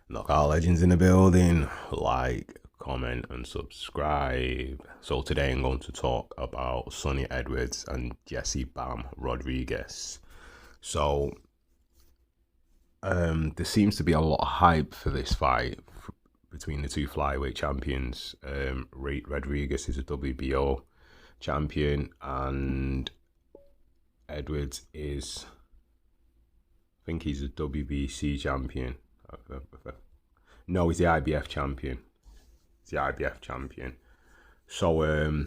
Knockout Legends in the building. Like, comment, and subscribe. So today I'm going to talk about Sonny Edwards and Jesse Bam Rodriguez. So there seems to be a lot of hype for this fight between the two flyweight champions. Rodriguez is a WBO champion, and Edwards is, I think he's a WBC champion. No, he's the IBF champion. He's the IBF champion. So,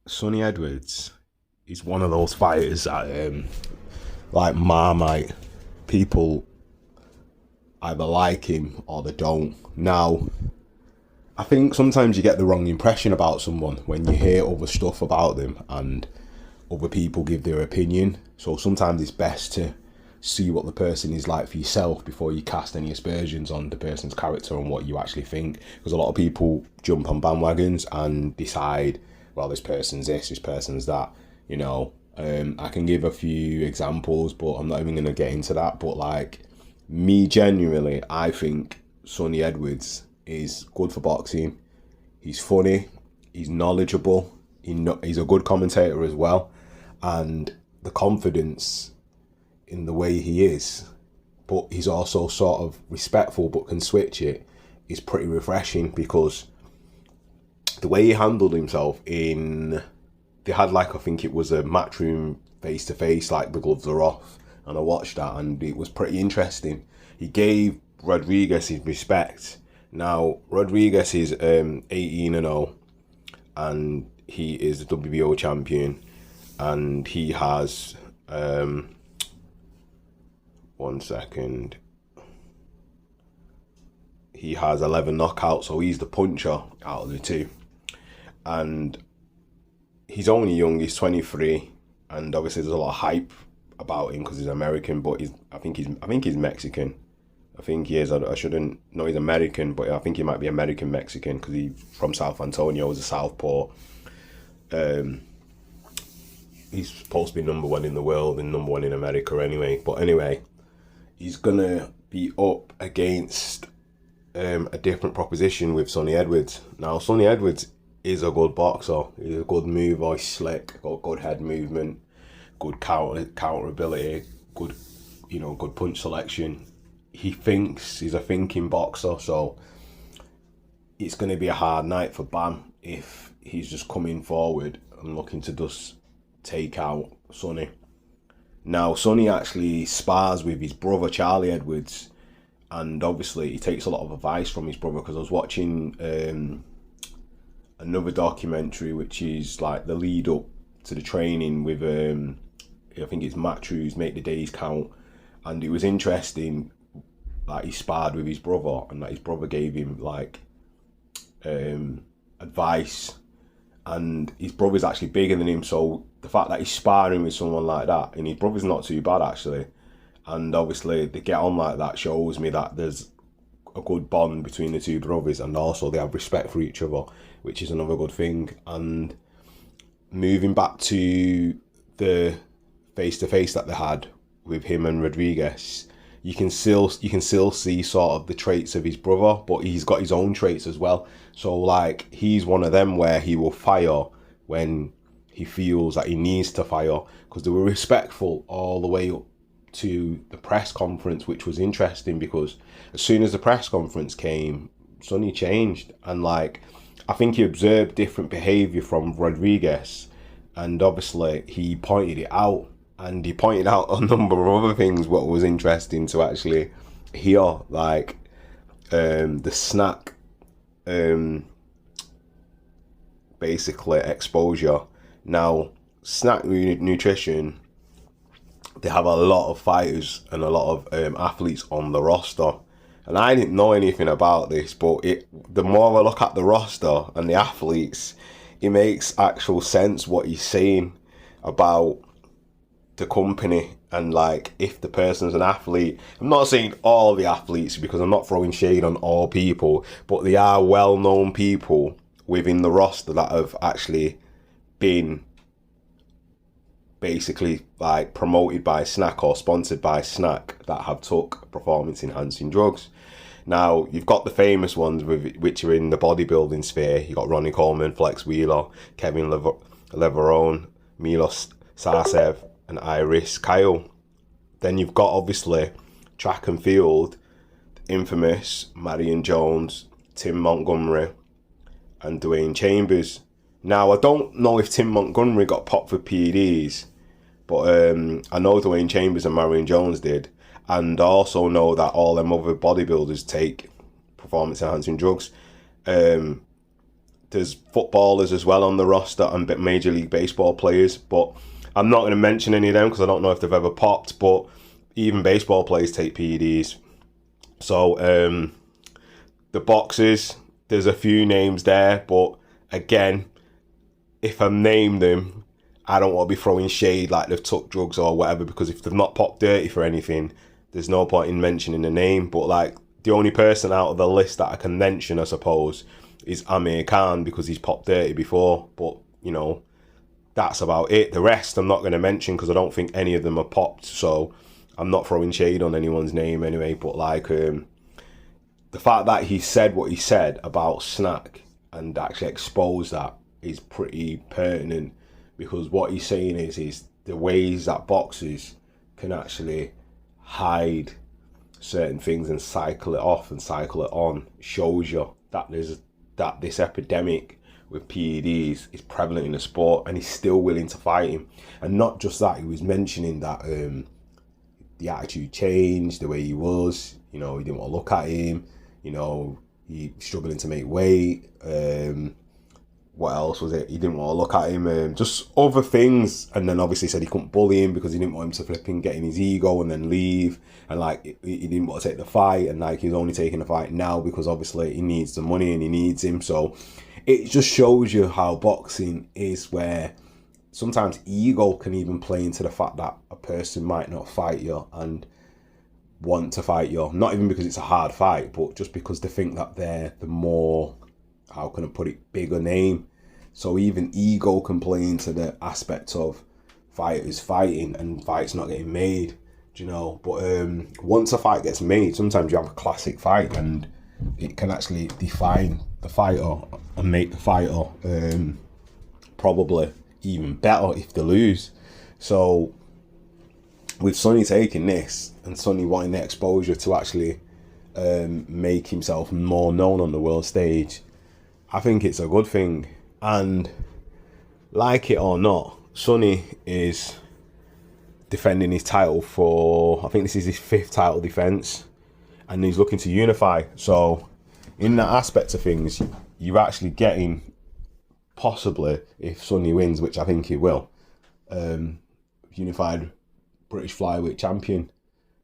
Sonny Edwards is one of those fighters that, like Marmite, people either like him or they don't. Now, I think sometimes you get the wrong impression about someone when you hear other stuff about them and other people give their opinion. So sometimes it's best to see what the person is like for yourself before you cast any aspersions on the person's character and what you actually think. Because a lot of people jump on bandwagons and decide, well, this person's this person's that, you know. I can give a few examples, but I'm not even going to get into that. But like, me genuinely, I think Sonny Edwards is good for boxing. He's funny, he's knowledgeable, he's a good commentator as well, and the confidence in the way he is, but he's also sort of respectful but can switch it, is pretty refreshing. Because the way he handled himself they had, like, I think it was a matchroom face to face, like the gloves are off, and I watched that and it was pretty interesting. He gave Rodriguez his respect. Now, Rodriguez is 18-0, and he is the WBO champion, and he has one second. He has 11 knockouts, so he's the puncher out of the two. And he's only young, he's 23, and obviously there's a lot of hype about him because he's American, but I think he's Mexican. I think he is. I shouldn't know he's American, but I think he might be American Mexican because he's from South Antonio, as a southpaw. He's supposed to be number one in the world and number one in America anyway. But anyway, he's gonna be up against a different proposition with Sonny Edwards. Now, Sonny Edwards is a good boxer. He's a good mover. He's slick. Got good head movement, good counter ability, good punch selection. He thinks, he's a thinking boxer, so it's going to be a hard night for Bam if he's just coming forward and looking to just take out Sonny. Now, Sonny actually spars with his brother Charlie Edwards, and obviously he takes a lot of advice from his brother, because I was watching another documentary which is like the lead up to the training with I think it's Matthews Make the Days Count, and it was interesting. Like, he sparred with his brother, and like his brother gave him like advice, and his brother's actually bigger than him, so the fact that he's sparring with someone like that, and his brother's not too bad actually, and obviously they get on like that, shows me that there's a good bond between the two brothers, and also they have respect for each other, which is another good thing. And moving back to the face-to-face that they had with him and Rodriguez, you can still see sort of the traits of his brother, but he's got his own traits as well. So like, he's one of them where he will fire when he feels that he needs to fire, because they were respectful all the way up to the press conference, which was interesting, because as soon as the press conference came, Sonny changed, and like, I think he observed different behaviour from Rodriguez, and obviously he pointed it out. And he pointed out a number of other things what was interesting to actually hear, like the SNAC basically exposure. Now, SNAC nutrition, they have a lot of fighters and a lot of athletes on the roster. And I didn't know anything about this, but the more I look at the roster and the athletes, it makes actual sense what he's saying about the company. And like, if the person's an athlete, I'm not saying all the athletes, because I'm not throwing shade on all people, but they are well-known people within the roster that have actually been basically like promoted by SNAC or sponsored by SNAC that have took performance enhancing drugs. Now, you've got the famous ones which are in the bodybuilding sphere. You've got Ronnie Coleman, Flex Wheeler, Kevin Leverone, Milos Sarcev, and Iris Kyle. Then you've got, obviously, track and field, infamous Marion Jones, Tim Montgomery, and Dwayne Chambers. Now, I don't know if Tim Montgomery got popped for PEDs, but I know Dwayne Chambers and Marion Jones did. And I also know that all them other bodybuilders take performance-enhancing drugs. There's footballers as well on the roster and Major League Baseball players, but I'm not going to mention any of them because I don't know if they've ever popped, but even baseball players take PEDs. So the boxers, there's a few names there, but again, if I name them, I don't want to be throwing shade like they've took drugs or whatever, because if they've not popped dirty for anything, there's no point in mentioning the name. But like, the only person out of the list that I can mention, I suppose, is Amir Khan, because he's popped dirty before. But, you know, that's about it. The rest I'm not going to mention because I don't think any of them are popped. So I'm not throwing shade on anyone's name anyway. But like, the fact that he said what he said about SNAC and actually exposed that is pretty pertinent, because what he's saying is the ways that boxers can actually hide certain things and cycle it off and cycle it on shows you that this epidemic with PEDs is prevalent in the sport, and he's still willing to fight him. And not just that, he was mentioning that the attitude changed, the way he was, you know, he didn't want to look at him, you know, he struggling to make weight, what else was it? He didn't want to look at him, just other things. And then obviously said he couldn't bully him because he didn't want him to flipping get in his ego and then leave. And like, he didn't want to take the fight, and like, he's only taking the fight now because obviously he needs the money and he needs him. So it just shows you how boxing is, where sometimes ego can even play into the fact that a person might not fight you and want to fight you, not even because it's a hard fight, but just because they think that they're the more, how can I put it, bigger name. So even ego can play into the aspect of fighters fighting and fights not getting made, do you know? But once a fight gets made, sometimes you have a classic fight and it can actually define the fighter and make the fighter probably even better if they lose. So with Sonny taking this and Sonny wanting the exposure to actually make himself more known on the world stage, I think it's a good thing. And like it or not, Sonny is defending his title for, I think this is his 5th title defense, and he's looking to unify. So in that aspect of things, you're actually getting, possibly, if Sonny wins, which I think he will, unified British flyweight champion.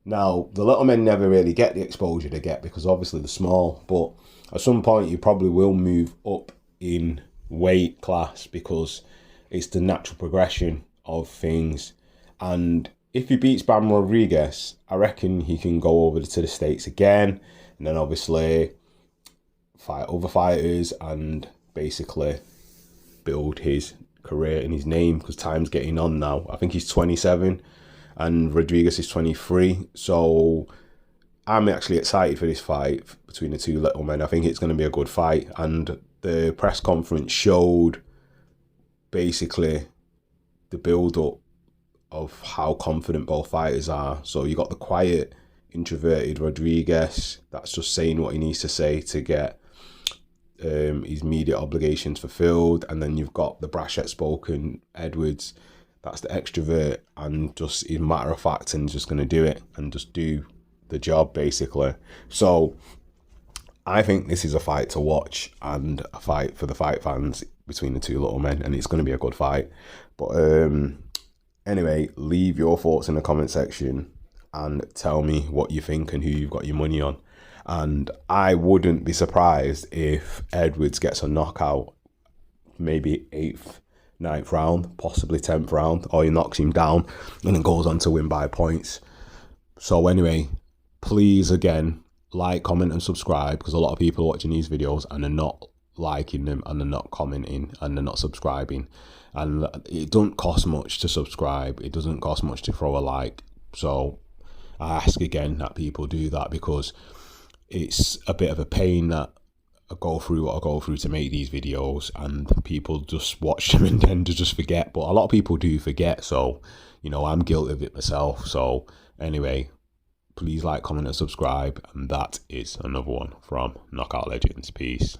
Now, the little men never really get the exposure they get because obviously they're small, but at some point you probably will move up in weight class because it's the natural progression of things. And if he beats Bam Rodriguez, I reckon he can go over to the States again, and then obviously fight other fighters and basically build his career and his name, because time's getting on now. I think he's 27 and Rodriguez is 23. So I'm actually excited for this fight between the two little men. I think it's going to be a good fight. And the press conference showed basically the build-up of how confident both fighters are. So you got the quiet, introverted Rodriguez that's just saying what he needs to say to get his media obligations fulfilled. And then you've got the brash, outspoken Edwards that's the extrovert and just is matter of fact and just going to do it and just do the job basically. So I think this is a fight to watch and a fight for the fight fans between the two little men, and it's going to be a good fight. But anyway, leave your thoughts in the comment section and tell me what you think and who you've got your money on. And I wouldn't be surprised if Edwards gets a knockout, maybe 8th, 9th round, possibly 10th round, or he knocks him down and then goes on to win by points. So anyway, please again, like, comment and subscribe, because a lot of people are watching these videos and they're not liking them and they're not commenting and they're not subscribing. and it doesn't cost much to subscribe. It doesn't cost much to throw a like. So I ask again that people do that, because it's a bit of a pain that I go through what I go through to make these videos, and people just watch them and tend to just forget. But a lot of people do forget, so you know, I'm guilty of it myself. So anyway, please like, comment and subscribe, and that is another one from Knockout Legends. Peace.